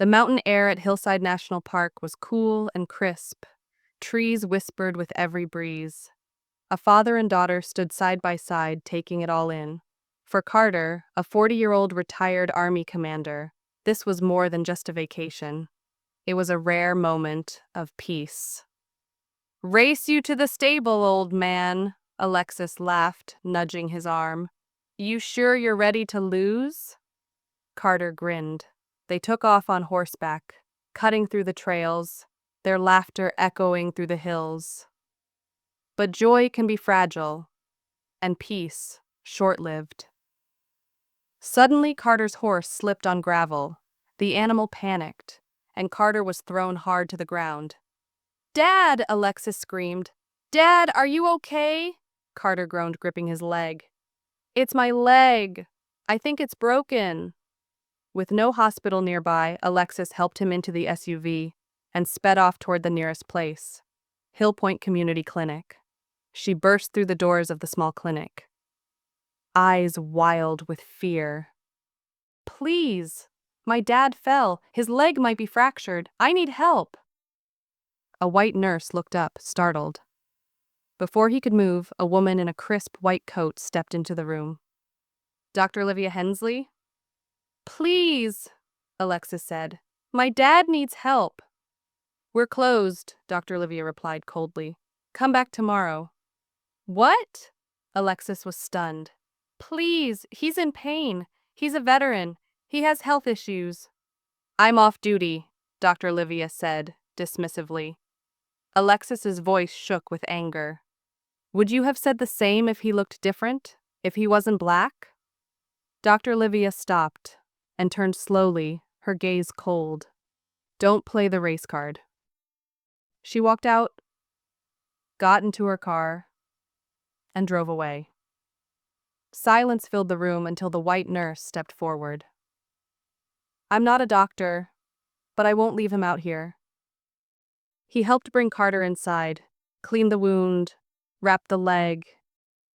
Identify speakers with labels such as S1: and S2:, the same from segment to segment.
S1: The mountain air at Hillside National Park was cool and crisp. Trees whispered with every breeze. A father and daughter stood side by side, taking it all in. For Carter, a 40-year-old retired Army commander, this was more than just a vacation. It was a rare moment of peace. "Race you to the stable, old man," Alexis laughed, nudging his arm. "You sure you're ready to lose?" Carter grinned. They took off on horseback, cutting through the trails, their laughter echoing through the hills. But joy can be fragile, and peace short-lived. Suddenly, Carter's horse slipped on gravel. The animal panicked, and Carter was thrown hard to the ground. "Dad!" Alexis screamed. "Dad, are you okay?" Carter groaned, gripping his leg. "It's my leg. I think it's broken." With no hospital nearby, Alexis helped him into the SUV and sped off toward the nearest place, Hill Point Community Clinic. She burst through the doors of the small clinic, eyes wild with fear. "Please! My dad fell. His leg might be fractured. I need help." A white nurse looked up, startled. Before he could move, a woman in a crisp white coat stepped into the room. "Dr. Olivia Hensley?" "Please," Alexis said. "My dad needs help." "We're closed," Dr. Olivia replied coldly. "Come back tomorrow." "What?" Alexis was stunned. "Please, he's in pain. He's a veteran. He has health issues." "I'm off duty," Dr. Olivia said, dismissively. Alexis's voice shook with anger. "Would you have said the same if he looked different? If he wasn't black?" Dr. Olivia stopped and turned slowly, her gaze cold. "Don't play the race card." She walked out, got into her car, and drove away. Silence filled the room until the white nurse stepped forward. "I'm not a doctor, but I won't leave him out here." He helped bring Carter inside, cleaned the wound, wrapped the leg,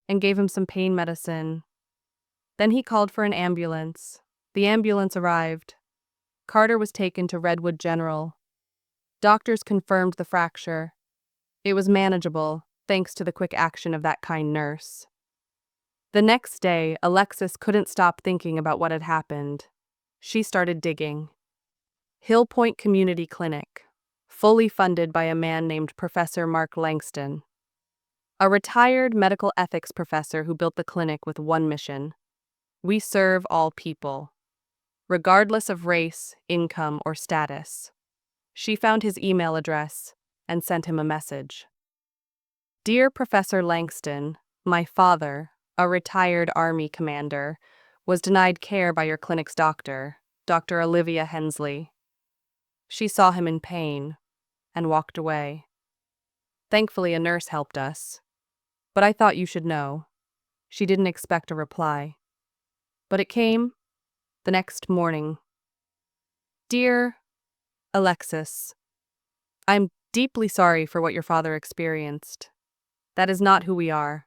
S1: and gave him some pain medicine. Then he called for an ambulance. The ambulance arrived. Carter was taken to Redwood General. Doctors confirmed the fracture. It was manageable, thanks to the quick action of that kind nurse. The next day, Alexis couldn't stop thinking about what had happened. She started digging. Hill Point Community Clinic, fully funded by a man named Professor Mark Langston, a retired medical ethics professor who built the clinic with one mission: we serve all people, regardless of race, income, or status. She found his email address and sent him a message. "Dear Professor Langston, my father, a retired Army commander, was denied care by your clinic's doctor, Dr. Olivia Hensley. She saw him in pain and walked away. Thankfully, a nurse helped us. But I thought you should know." She didn't expect a reply. But it came the next morning. "Dear Alexis, I'm deeply sorry for what your father experienced. That is not who we are.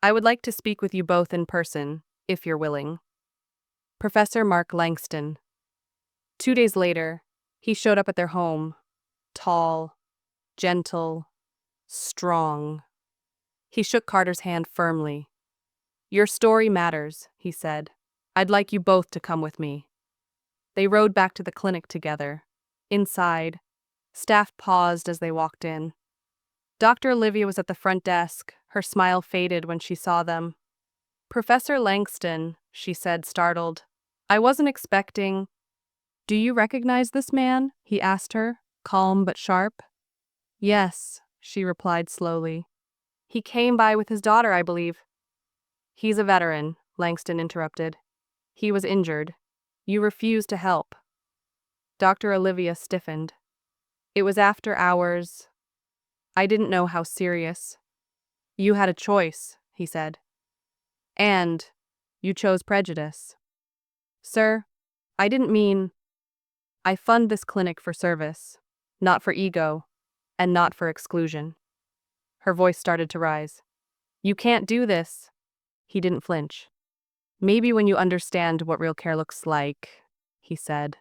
S1: I would like to speak with you both in person, if you're willing. Professor Mark Langston." 2 days later, he showed up at their home, tall, gentle, strong. He shook Carter's hand firmly. "Your story matters," he said. "I'd like you both to come with me." They rode back to the clinic together. Inside, staff paused as they walked in. Dr. Olivia was at the front desk. Her smile faded when she saw them. "Professor Langston," she said, startled. "I wasn't expecting—" "Do you recognize this man?" he asked her, calm but sharp. "Yes," she replied slowly. "He came by with his daughter, I believe." "He's a veteran," Langston interrupted. "He was injured. You refused to help." Dr. Olivia stiffened. "It was after hours. I didn't know how serious." "You had a choice," he said. "And you chose prejudice." "Sir, I didn't mean— I fund this clinic for service, not for ego, and not for exclusion." Her voice started to rise. "You can't do this." He didn't flinch. "Maybe when you understand what real care looks like," he said.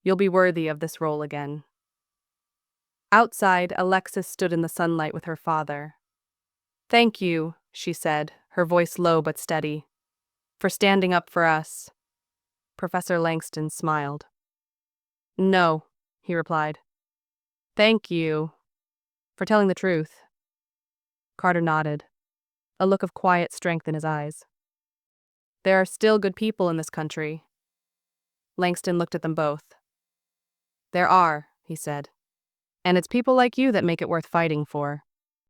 S1: You'll be worthy of this role again. Outside, Alexis stood in the sunlight with her father. Thank you, she said, her voice low but steady, for standing up for us. Professor Langston smiled. No, he replied. Thank you for telling the truth. Carter nodded, a look of quiet strength in his eyes. There are still good people in this country. Langston looked at them both. There are, he said. And it's people like you that make it worth fighting for.